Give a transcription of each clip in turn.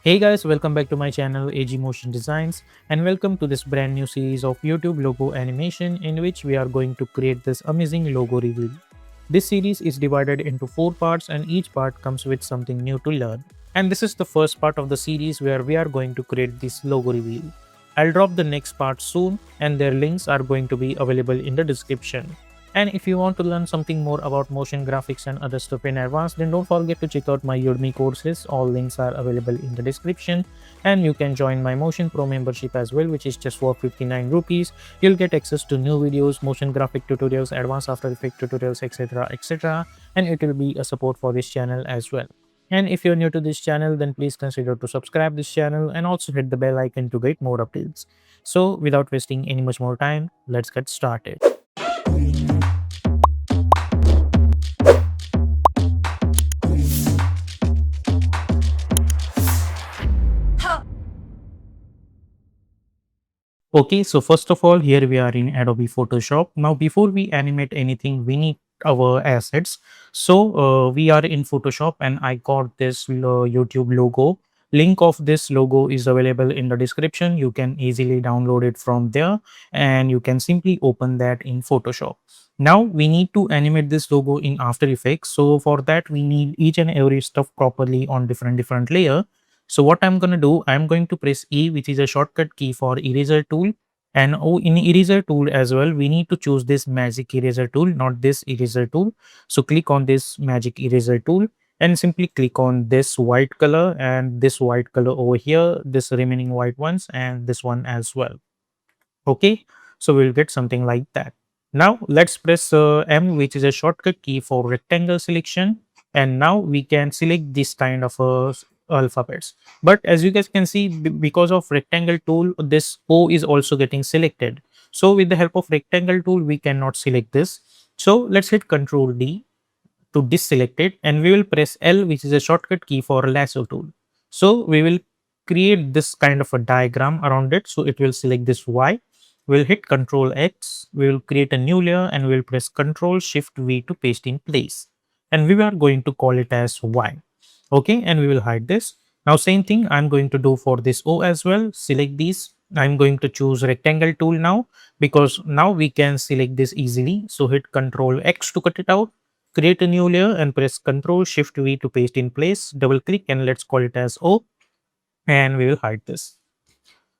Hey guys, welcome back to my channel AG Motion Designs and welcome to this brand new series of YouTube logo animation in which we are going to create this amazing logo reveal. This series is divided into 4 parts and each part comes with something new to learn. And this is the first part of the series where we are going to create this logo reveal. I'll drop the next part soon and their links are going to be available in the description. And if you want to learn something more about motion graphics and other stuff in advance, then don't forget to check out my Udemy courses. All links are available in the description. And you can join my Motion Pro membership as well, which is just for 59 rupees. You'll get access to new videos, motion graphic tutorials, advanced After Effects tutorials, etc. etc. And it will be a support for this channel as well. And if you're new to this channel, then please consider to subscribe this channel and also hit the bell icon to get more updates. So without wasting any much more time, let's get started. Okay, so first of all, here we are in Adobe Photoshop. Now, before we animate anything, we need our assets. So, we are in Photoshop and I got this YouTube logo. Link of this logo is available in the description. You can easily download it from there and you can simply open that in Photoshop. Now, we need to animate this logo in After Effects. So, for that, we need each and every stuff properly on different layer. So what I'm going to do, I'm going to press E, which is a shortcut key for eraser tool. And in eraser tool as well, we need to choose this magic eraser tool, not this eraser tool. So click on this magic eraser tool and simply click on this white color and this white color over here, this remaining white ones and this one as well. Okay, so we'll get something like that. Now let's press M, which is a shortcut key for rectangle selection, and now we can select this kind of alphabets. But as you guys can see, because of rectangle tool, this O is also getting selected. So with the help of rectangle tool, we cannot select this. So let's hit Control D to deselect it, and we will press L, which is a shortcut key for lasso tool. So we will create this kind of a diagram around it. So it will select this Y. We'll hit Control X. We will create a new layer and we'll press Control Shift V to paste in place. And we are going to call it as Y. Okay, and we will hide this. Now same thing I'm going to do for this O as well. Select these. I'm going to choose rectangle tool now because now we can select this easily. So hit Control X to cut it out. Create a new layer and press Ctrl Shift V to paste in place. Double click and let's call it as O, and we will hide this.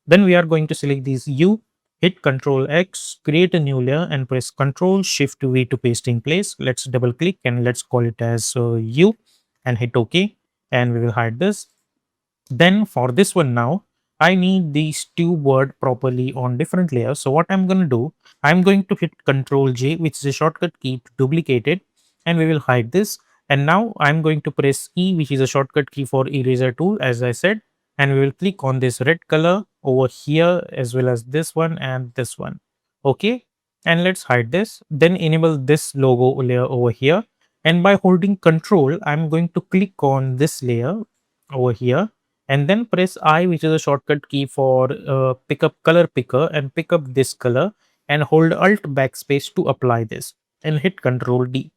Then we are going to select this U, hit Ctrl X, create a new layer and press Ctrl Shift V to paste in place. Let's double click and let's call it as U and hit OK, and we will hide this. Then for this one now, I need these two words properly on different layers. So what I'm going to do, I'm going to hit Ctrl J, which is a shortcut key to duplicate it, and we will hide this. And now I'm going to press E, which is a shortcut key for eraser tool, as I said, and we will click on this red color over here as well as this one and this one. Okay, and let's hide this. Then enable this logo layer over here. And by holding Control, I'm going to click on this layer over here and then press I, which is a shortcut key for pick up color picker, and pick up this color and hold Alt backspace to apply this and hit Control D.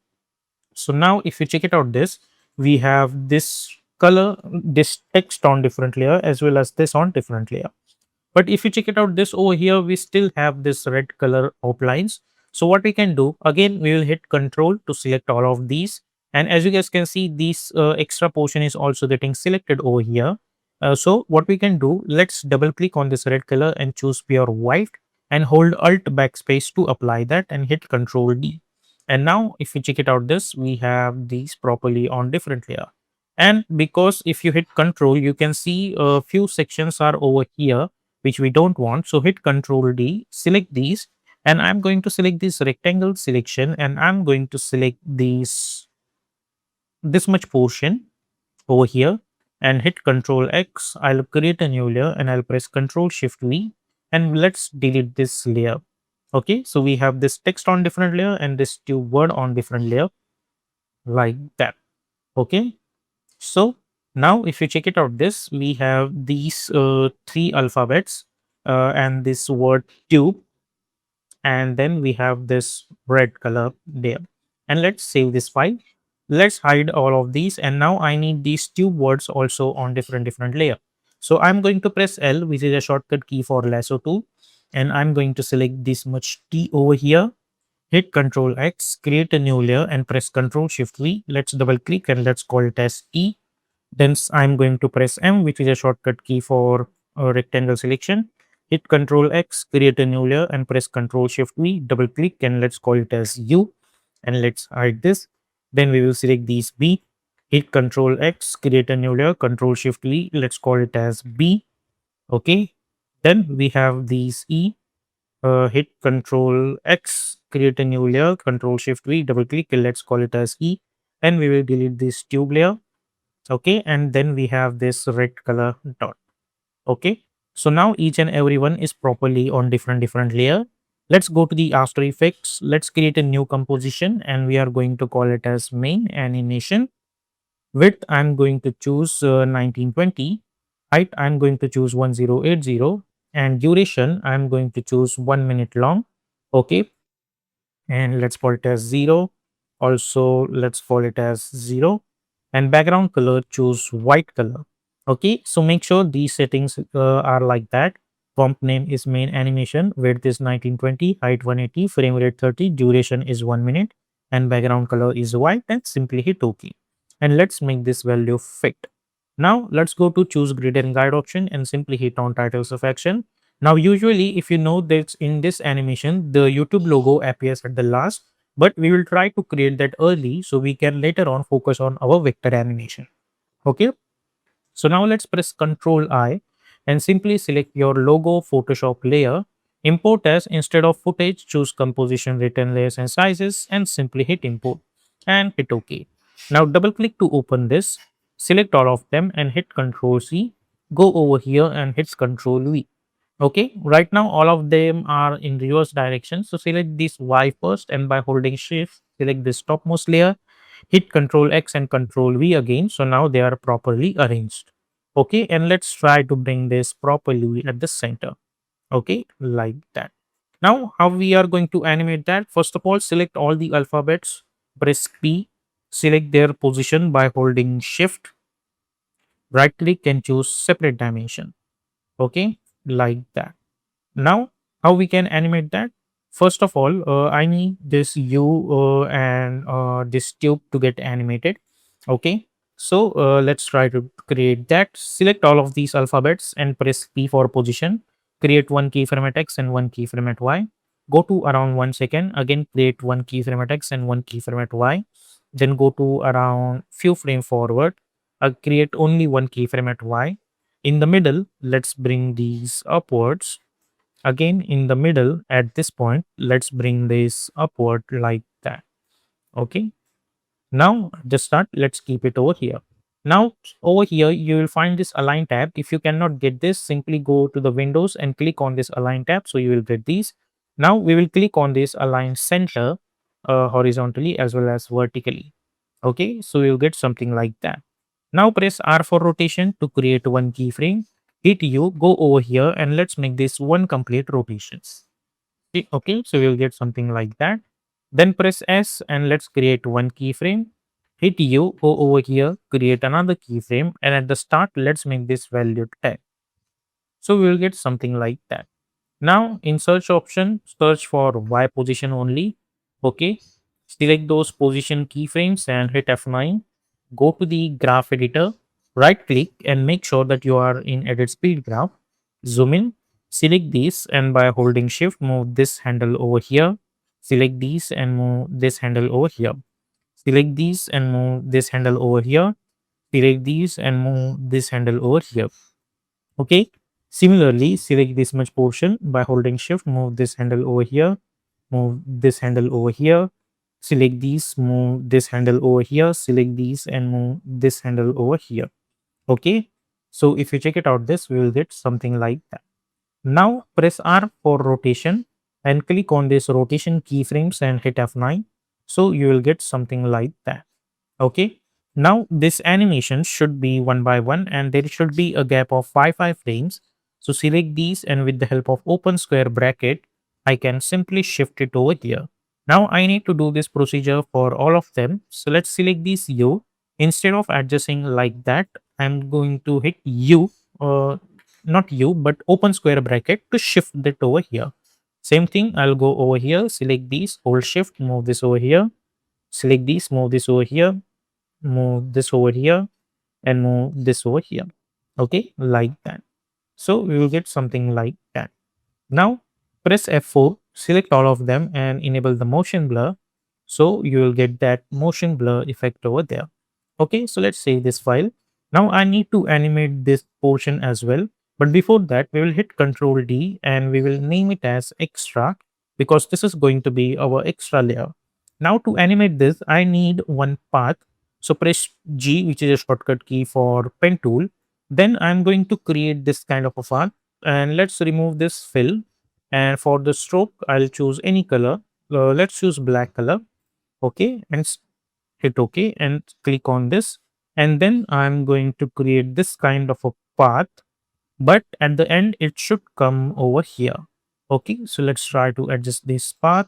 So now if you check it out, this we have this color, this text on different layer as well as this on different layer. But if you check it out, this over here, we still have this red color outlines. So what we can do, again, we will hit Control to select all of these. And as you guys can see, this extra portion is also getting selected over here. So what we can do, let's double click on this red color and choose pure white and hold Alt backspace to apply that and hit Control D. And now if you check it out, this we have these properly on different layer. And because if you hit Control, you can see a few sections are over here which we don't want. So hit Control D, select these, and I'm going to select this rectangle selection and I'm going to select this much portion over here and hit Control X. I'll create a new layer and I'll press Control Shift V and let's delete this layer. Okay, so we have this text on different layer and this two word on different layer like that. Okay, so now if you check it out, this we have these three alphabets and this word tube, and then we have this red color there. And let's save this file. Let's hide all of these, and now I need these tube words also on different layer. So I'm going to press L, which is a shortcut key for lasso tool, and I'm going to select this much T over here. Hit Control X, create a new layer, and press Control Shift V. Let's double click and let's call it as E. Then I'm going to press M, which is a shortcut key for rectangle selection. Hit Control X, create a new layer, and press Control Shift V. Double click and let's call it as U. And let's hide this. Then we will select these B. Hit Control X, create a new layer, Control Shift V. Let's call it as B. Okay. Then we have these E. Hit Control X, create a new layer, Control Shift V. Double click. And let's call it as E. And we will delete this tube layer. Okay, and then we have this red color dot. Okay, so now each and every one is properly on different layer. Let's go to the After Effects. Let's create a new composition and we are going to call it as main animation. Width I'm going to choose 1920. Height I'm going to choose 1080, and duration I'm going to choose 1 minute long. Okay, and let's call it as 0. Also, let's call it as 0. And background color, choose white color. Okay, so make sure these settings are like that. Prompt name is main animation, width is 1920, height 180, frame rate 30, duration is 1 minute, and background color is white, and simply hit OK. And let's make this value fit. Now let's go to choose grid and guide option and simply hit on titles of action. Now, usually, if you know that in this animation, the YouTube logo appears at the last, but we will try to create that early so we can later on focus on our vector animation. Okay. So now let's press Ctrl I and simply select your logo Photoshop layer. Import as, instead of footage, choose composition, written layers and sizes, and simply hit import and hit OK. Now double click to open this, select all of them and hit Ctrl C. Go over here and hit Ctrl V. Okay, right now all of them are in reverse direction. So select this Y first and by holding shift, select this topmost layer, hit Control X and Control V again. So now they are properly arranged. Okay, and let's try to bring this properly at the center. Okay, like that. Now, how we are going to animate that? First of all, select all the alphabets, press P, select their position by holding shift, right click and choose separate dimension. Okay, like that. Now, how we can animate that? First of all, I need this U and this tube to get animated. Okay, so let's try to create that. Select all of these alphabets and press P for position. Create one keyframe at X and one keyframe at Y. Go to around 1 second. Again, create one keyframe at X and one keyframe at Y. Then go to around few frame forward. Create only one keyframe at Y. In the middle, let's bring these upwards. Again, in the middle at this point, let's bring this upward like that. Okay, now at the start, let's keep it over here. Now over here you will find this align tab. If you cannot get this, simply go to the windows and click on this align tab, so you will get these. Now we will click on this align center horizontally as well as vertically. Okay, so you'll get something like that. Now press R for rotation to create one keyframe. Hit U, go over here and let's make this one complete rotations. Okay, so we'll get something like that. Then press S and let's create one keyframe. Hit U, go over here, create another keyframe, and at the start, let's make this value 10. So we will get something like that. Now in search option, search for Y position only. Okay, select those position keyframes and hit F9. Go to the graph editor, right click and make sure that you are in edit speed graph. Zoom in, select these and by holding shift, move this handle over here. Select these and move this handle over here. Select these and move this handle over here. Select these and move this handle over here. Okay. Similarly, select this much portion by holding shift, move this handle over here, move this handle over here, select these, move this handle over here, select these and move this handle over here. Okay. So if you check it out this, we will get something like that. Now press R for rotation and click on this rotation keyframes and hit F9. So you will get something like that. Okay. Now this animation should be one by one and there should be a gap of 5 frames. So select these and with the help of open square bracket, I can simply shift it over here. Now I need to do this procedure for all of them. So let's select this U. Instead of adjusting like that, I'm going to hit U uh, not U, but open square bracket to shift that over here. Same thing, I'll go over here, select these, hold shift, move this over here, select these, move this over here, move this over here, and move this over here. Okay, like that. So we will get something like that. Now press F4, select all of them and enable the motion blur. So you will get that motion blur effect over there. Okay, so let's save this file. Now I need to animate this portion as well. But before that, we will hit Ctrl D and we will name it as extra because this is going to be our extra layer. Now to animate this, I need one path. So press G, which is a shortcut key for pen tool. Then I'm going to create this kind of a path, and let's remove this fill. And for the stroke, I'll choose any color. Let's choose black color. Okay, and hit OK and click on this. And then I'm going to create this kind of a path, but at the end, it should come over here. Okay, so let's try to adjust this path,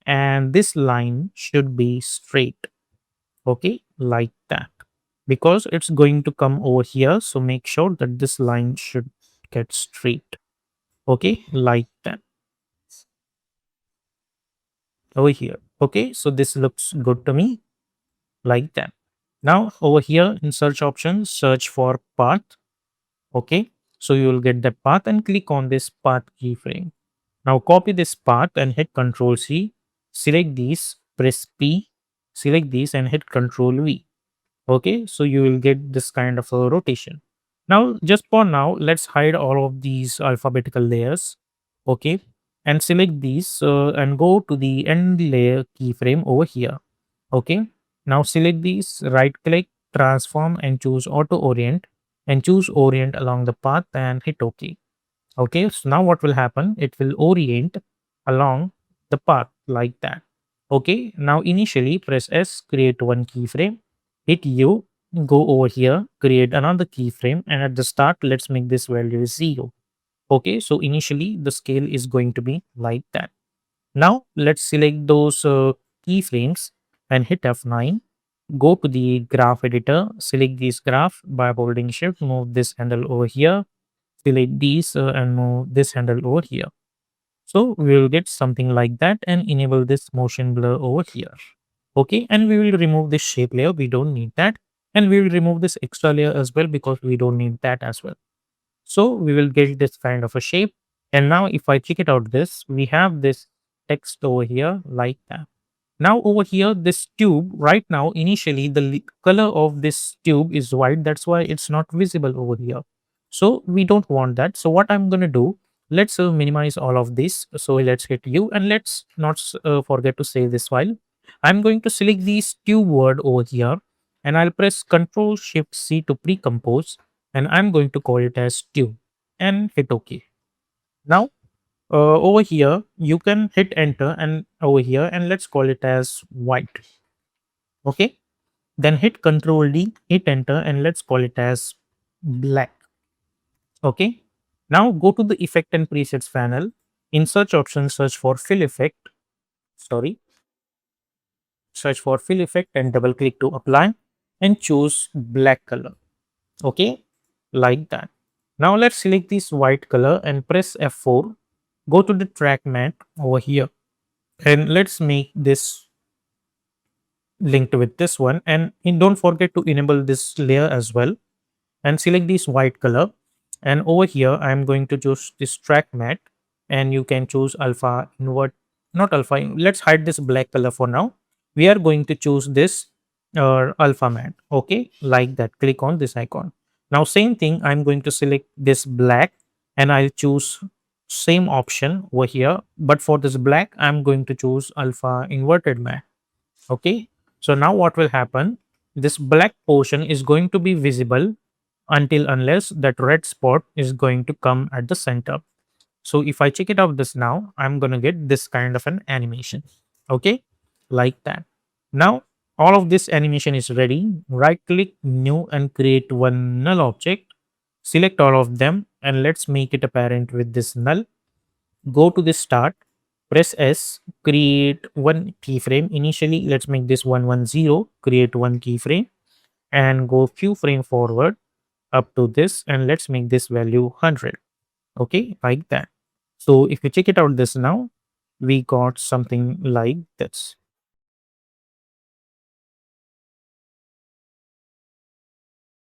and this line should be straight. Okay, like that, because it's going to come over here. So make sure that this line should get straight. Okay, like that over here. Okay, so this looks good to me, like that. Now over here in search options, search for path. Okay, so you will get that path and click on this path keyframe. Now copy this path and hit Ctrl C. Select these, press P, select these and hit Ctrl V. Okay, so you will get this kind of a rotation. Now just for now, let's hide all of these alphabetical layers. Okay, and select these and go to the end layer keyframe over here. Okay, now select these, right click, transform and choose auto orient, and choose orient along the path and hit OK. Okay, so now what will happen? It will orient along the path like that. Okay, now initially press S, create one keyframe, hit U, go over here, create another keyframe, and at the start, let's make this value 0. Okay, so initially the scale is going to be like that. Now let's select those keyframes and hit F9. Go to the graph editor, select this graph by holding shift, move this handle over here, select these and move this handle over here. So we will get something like that and enable this motion blur over here. Okay, and we will remove this shape layer. We don't need that. And we will remove this extra layer as well because we don't need that as well. So we will get this kind of a shape. And now if I check it out this, we have this text over here like that. Now over here, this tube right now, initially the color of this tube is white. That's why it's not visible over here. So we don't want that. So what I'm going to do, let's minimize all of this. So let's hit U and let's not forget to save this file. I'm going to select this tube word over here and I'll press Ctrl Shift C to pre-compose and I'm going to call it as tube and hit OK. Now over here you can hit enter and over here and let's call it as white. Okay, then hit Ctrl D, hit enter and let's call it as black. Okay, now go to the effect and presets panel. In search option, search for fill effect. Sorry, search for fill effect and double click to apply and choose black color. Okay, like that. Now let's select this white color and press F4. Go to the track mat over here and let's make this linked with this one, and don't forget to enable this layer as well and select this white color. And over here I'm going to choose this track mat and you can choose alpha invert, not alpha, let's hide this black color for now. We are going to choose this alpha mat. Okay, like that, click on this icon. Now same thing, I'm going to select this black and I'll choose same option over here, but for this black I'm going to choose alpha inverted mat. Okay, so now what will happen, this black portion is going to be visible until unless that red spot is going to come at the center. So if I check it out this now, I'm going to get this kind of an animation. Okay, like that. Now all of this animation is ready. Right click new and create one null object. Select all of them and let's make it apparent with this null. Go to the start, press S, create one keyframe. Initially, let's make this 110, create one keyframe and go few frame forward. up to this, and let's make this value 100. Okay, like that. So if you check it out this now, we got something like this.